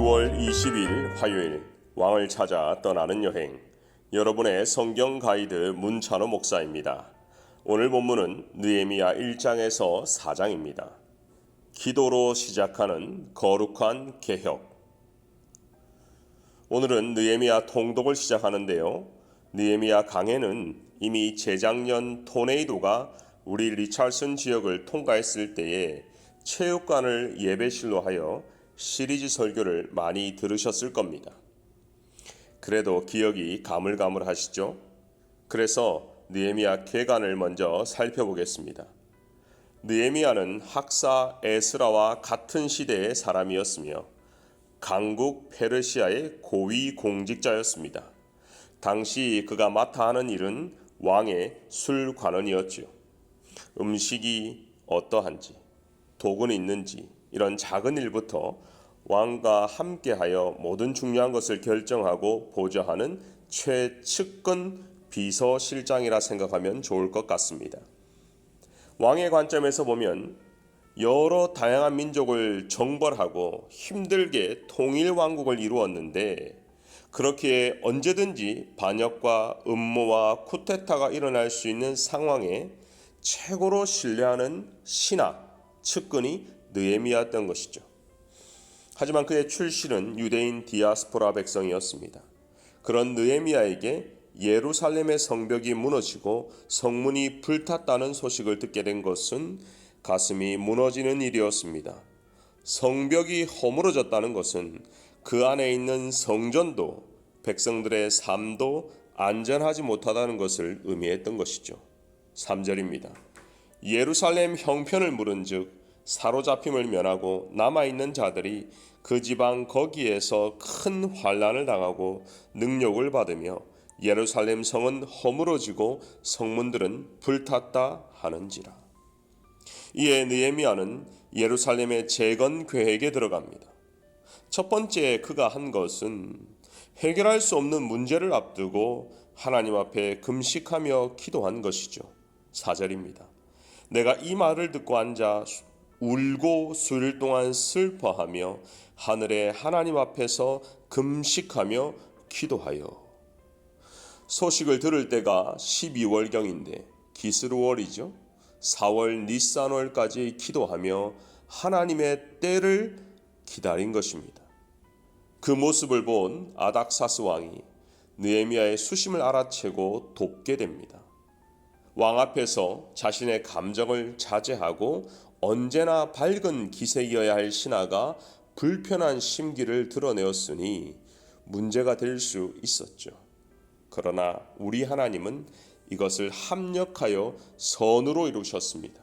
6월 20일 화요일 왕을 찾아 떠나는 여행. 여러분의 성경 가이드 문찬호 목사입니다. 오늘 본문은 느헤미야 1장에서 4장입니다. 기도로 시작하는 거룩한 개혁. 오늘은 느헤미야 통독을 시작하는데요. 느헤미야 강해는 이미 재작년 토네이도가 우리 리찰슨 지역을 통과했을 때에 체육관을 예배실로 하여 시리즈 설교를 많이 들으셨을 겁니다. 그래도 기억이 가물가물하시죠? 그래서 느헤미야 계관을 먼저 살펴보겠습니다. 느헤미야는 학사 에스라와 같은 시대의 사람이었으며 강국 페르시아의 고위 공직자였습니다. 당시 그가 맡아 하는 일은 왕의 술관원이었지요. 음식이 어떠한지, 독은 있는지 이런 작은 일부터 왕과 함께하여 모든 중요한 것을 결정하고 보좌하는 최측근 비서실장이라 생각하면 좋을 것 같습니다. 왕의 관점에서 보면 여러 다양한 민족을 정벌하고 힘들게 통일 왕국을 이루었는데 그렇게 언제든지 반역과 음모와 쿠데타가 일어날 수 있는 상황에 최고로 신뢰하는 신하, 측근이 느헤미야였던 것이죠. 하지만 그의 출신은 유대인 디아스포라 백성이었습니다. 그런 느헤미야에게 예루살렘의 성벽이 무너지고 성문이 불탔다는 소식을 듣게 된 것은 가슴이 무너지는 일이었습니다. 성벽이 허물어졌다는 것은 그 안에 있는 성전도 백성들의 삶도 안전하지 못하다는 것을 의미했던 것이죠. 3절입니다. 예루살렘 형편을 물은즉 사로잡힘을 면하고 남아있는 자들이 그 지방 거기에서 큰 환난을 당하고 능욕을 받으며 예루살렘 성은 허물어지고 성문들은 불탔다 하는지라. 이에 느헤미야는 예루살렘의 재건 계획에 들어갑니다. 첫 번째 그가 한 것은 해결할 수 없는 문제를 앞두고 하나님 앞에 금식하며 기도한 것이죠. 4절입니다. 내가 이 말을 듣고 앉아 울고 수일 동안 슬퍼하며 하늘의 하나님 앞에서 금식하며 기도하여. 소식을 들을 때가 12월경인데 기스루월이죠. 4월 니산월까지 기도하며 하나님의 때를 기다린 것입니다. 그 모습을 본 아닥사스 왕이 느헤미야의 수심을 알아채고 돕게 됩니다. 왕 앞에서 자신의 감정을 자제하고 언제나 밝은 기색이어야 할 신하가 불편한 심기를 드러내었으니 문제가 될 수 있었죠. 그러나 우리 하나님은 이것을 합력하여 선으로 이루셨습니다.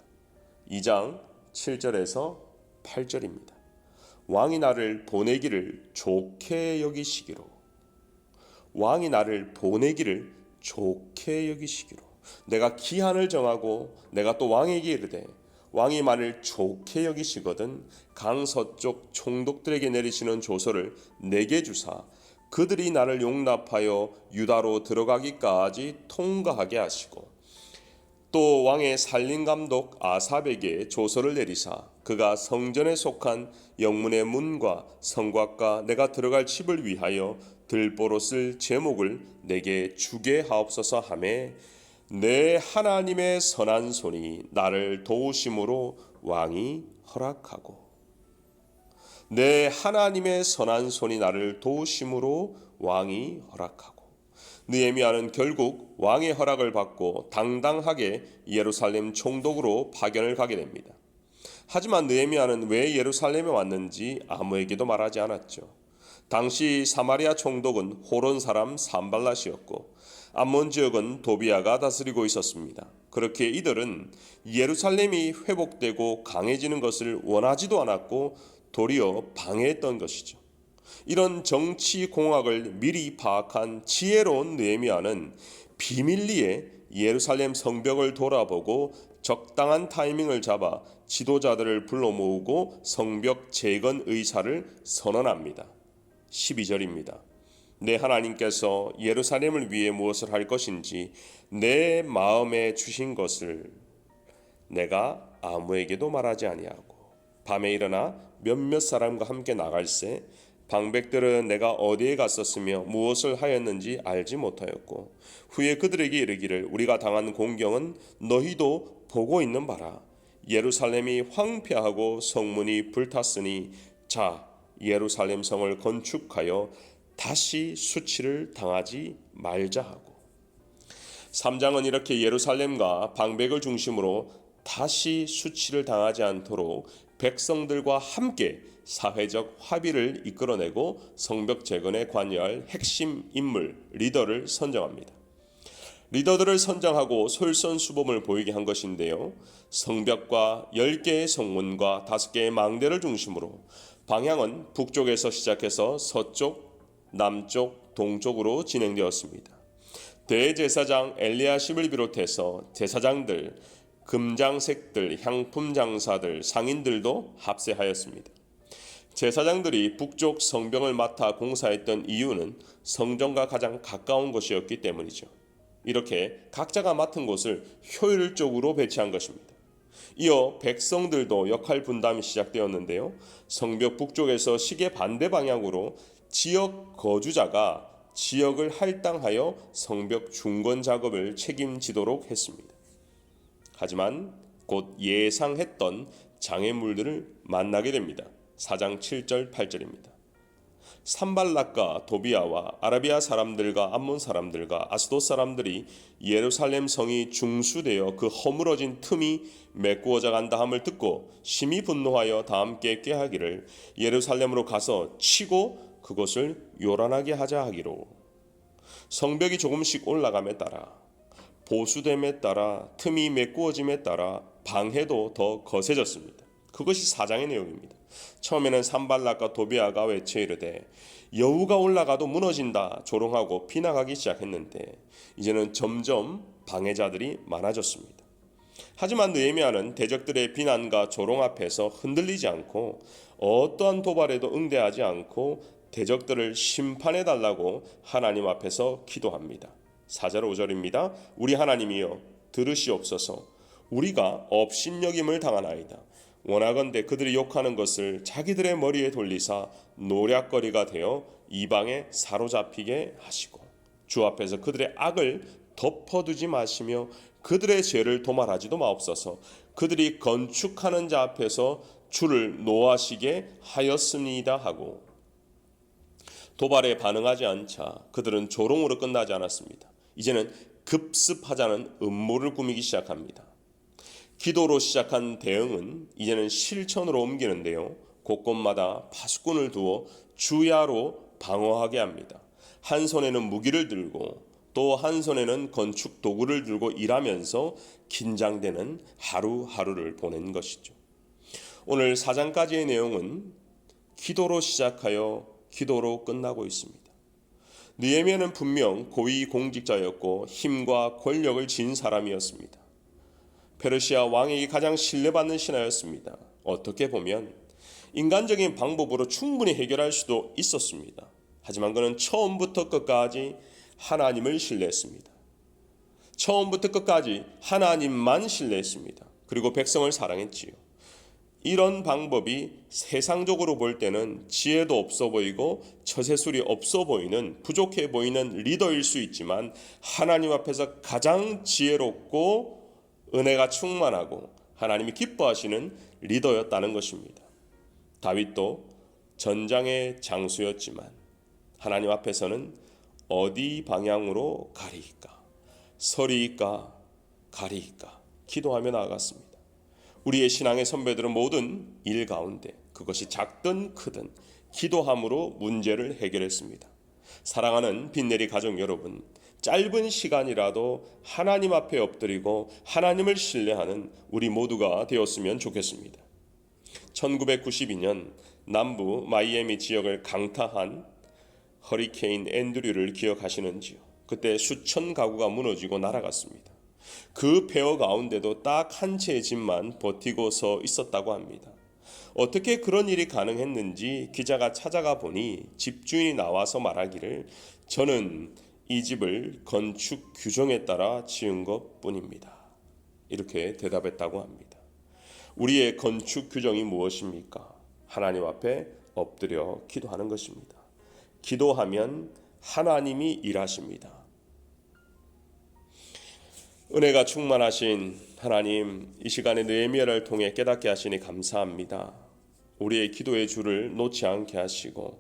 2장 7절에서 8절입니다. 왕이 나를 보내기를 좋게 여기시기로. 왕이 나를 보내기를 좋게 여기시기로. 내가 기한을 정하고 내가 또 왕에게 이르되 왕이 말을 좋게 여기시거든 강서쪽 총독들에게 내리시는 조서를 내게 주사 그들이 나를 용납하여 유다로 들어가기까지 통과하게 하시고 또 왕의 살림감독 아삽에게 조서를 내리사 그가 성전에 속한 영문의 문과 성곽과 내가 들어갈 집을 위하여 들보로 쓸 제목을 내게 주게 하옵소서 하매 내 하나님의 선한 손이 나를 도우심으로 왕이 허락하고 내 하나님의 선한 손이 나를 도우심으로 왕이 허락하고. 느헤미야는 결국 왕의 허락을 받고 당당하게 예루살렘 총독으로 파견을 가게 됩니다. 하지만 느헤미야는 왜 예루살렘에 왔는지 아무에게도 말하지 않았죠. 당시 사마리아 총독은 호론 사람 산발랏이었고 암몬 지역은 도비아가 다스리고 있었습니다. 그렇게 이들은 예루살렘이 회복되고 강해지는 것을 원하지도 않았고 도리어 방해했던 것이죠. 이런 정치 공학을 미리 파악한 지혜로운 느헤미야는 비밀리에 예루살렘 성벽을 돌아보고 적당한 타이밍을 잡아 지도자들을 불러 모으고 성벽 재건 의사를 선언합니다. 12절입니다. 내 하나님께서 예루살렘을 위해 무엇을 할 것인지 내 마음에 주신 것을 내가 아무에게도 말하지 아니하고 밤에 일어나 몇몇 사람과 함께 나갈새 방백들은 내가 어디에 갔었으며 무엇을 하였는지 알지 못하였고 후에 그들에게 이르기를 우리가 당한 공경은 너희도 보고 있는 바라. 예루살렘이 황폐하고 성문이 불탔으니 자 예루살렘 성을 건축하여 다시 수치를 당하지 말자 하고 3장은 이렇게 예루살렘과 방백을 중심으로 다시 수치를 당하지 않도록 백성들과 함께 사회적 합의를 이끌어내고 성벽 재건에 관여할 핵심 인물, 리더를 선정합니다. 리더들을 선정하고 솔선수범을 보이게 한 것인데요. 성벽과 10개의 성문과 5개의 망대를 중심으로 방향은 북쪽에서 시작해서 서쪽, 남쪽, 동쪽으로 진행되었습니다. 대제사장 엘리야십을 비롯해서 제사장들, 금장색들, 향품 장사들, 상인들도 합세하였습니다. 제사장들이 북쪽 성벽을 맡아 공사했던 이유는 성전과 가장 가까운 곳이었기 때문이죠. 이렇게 각자가 맡은 곳을 효율적으로 배치한 것입니다. 이어 백성들도 역할 분담이 시작되었는데요. 성벽 북쪽에서 시계 반대 방향으로 지역 거주자가 지역을 할당하여 성벽 중건 작업을 책임지도록 했습니다. 하지만 곧 예상했던 장애물들을 만나게 됩니다. 4장 7절 8절입니다. 산발락과 도비아와 아라비아 사람들과 암몬 사람들과 아스돗 사람들이 예루살렘 성이 중수되어 그 허물어진 틈이 메꾸어져 간다 함을 듣고 심히 분노하여 다 함께 꾀하기를 예루살렘으로 가서 치고 그것을 요란하게 하자 하기로. 성벽이 조금씩 올라감에 따라 보수됨에 따라 틈이 메꾸어짐에 따라 방해도 더 거세졌습니다. 그것이 4장의 내용입니다. 처음에는 산발락과 도비아가 외쳐 이르되 여우가 올라가도 무너진다 조롱하고 비난하기 시작했는데 이제는 점점 방해자들이 많아졌습니다. 하지만 느헤미야는 대적들의 비난과 조롱 앞에서 흔들리지 않고 어떠한 도발에도 응대하지 않고 대적들을 심판해 달라고 하나님 앞에서 기도합니다. 4절 5절입니다. 우리 하나님이여 들으시옵소서. 우리가 업신여김을 당하나이다. 원하건대 그들이 욕하는 것을 자기들의 머리에 돌리사 노략거리가 되어 이방에 사로잡히게 하시고 주 앞에서 그들의 악을 덮어두지 마시며 그들의 죄를 도말하지도 마옵소서. 그들이 건축하는 자 앞에서 주를 노하시게 하였습니다 하고 도발에 반응하지 않자 그들은 조롱으로 끝나지 않았습니다. 이제는 급습하자는 음모를 꾸미기 시작합니다. 기도로 시작한 대응은 이제는 실천으로 옮기는데요. 곳곳마다 파수꾼을 두어 주야로 방어하게 합니다. 한 손에는 무기를 들고 또 한 손에는 건축 도구를 들고 일하면서 긴장되는 하루하루를 보낸 것이죠. 오늘 4장까지의 내용은 기도로 시작하여 기도로 끝나고 있습니다. 느헤미야는 분명 고위 공직자였고 힘과 권력을 진 사람이었습니다. 페르시아 왕에게 가장 신뢰받는 신하였습니다. 어떻게 보면 인간적인 방법으로 충분히 해결할 수도 있었습니다. 하지만 그는 처음부터 끝까지 하나님을 신뢰했습니다. 처음부터 끝까지 하나님만 신뢰했습니다. 그리고 백성을 사랑했지요. 이런 방법이 세상적으로 볼 때는 지혜도 없어 보이고 처세술이 없어 보이는 부족해 보이는 리더일 수 있지만 하나님 앞에서 가장 지혜롭고 은혜가 충만하고 하나님이 기뻐하시는 리더였다는 것입니다. 다윗도 전장의 장수였지만 하나님 앞에서는 어디 방향으로 가리이까 서리이까 가리이까 기도하며 나아갔습니다. 우리의 신앙의 선배들은 모든 일 가운데 그것이 작든 크든 기도함으로 문제를 해결했습니다. 사랑하는 빛내리 가족 여러분, 짧은 시간이라도 하나님 앞에 엎드리고 하나님을 신뢰하는 우리 모두가 되었으면 좋겠습니다. 1992년 남부 마이애미 지역을 강타한 허리케인 앤드류를 기억하시는지요? 그때 수천 가구가 무너지고 날아갔습니다. 그 폐허 가운데도 딱 한 채의 집만 버티고 서 있었다고 합니다. 어떻게 그런 일이 가능했는지 기자가 찾아가 보니 집주인이 나와서 말하기를 저는 이 집을 건축 규정에 따라 지은 것뿐입니다. 이렇게 대답했다고 합니다. 우리의 건축 규정이 무엇입니까? 하나님 앞에 엎드려 기도하는 것입니다. 기도하면 하나님이 일하십니다. 은혜가 충만하신 하나님, 이 시간에 느헤미야를 통해 깨닫게 하시니 감사합니다. 우리의 기도의 줄을 놓지 않게 하시고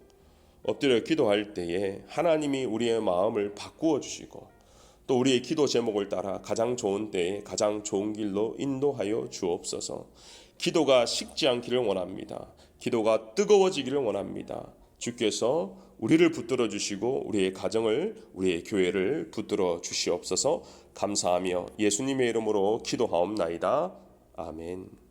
엎드려 기도할 때에 하나님이 우리의 마음을 바꾸어 주시고 또 우리의 기도 제목을 따라 가장 좋은 때에 가장 좋은 길로 인도하여 주옵소서. 기도가 식지 않기를 원합니다. 기도가 뜨거워지기를 원합니다. 주께서 우리를 붙들어 주시고 우리의 가정을, 우리의 교회를 붙들어 주시옵소서. 감사하며 예수님의 이름으로 기도하옵나이다. 아멘.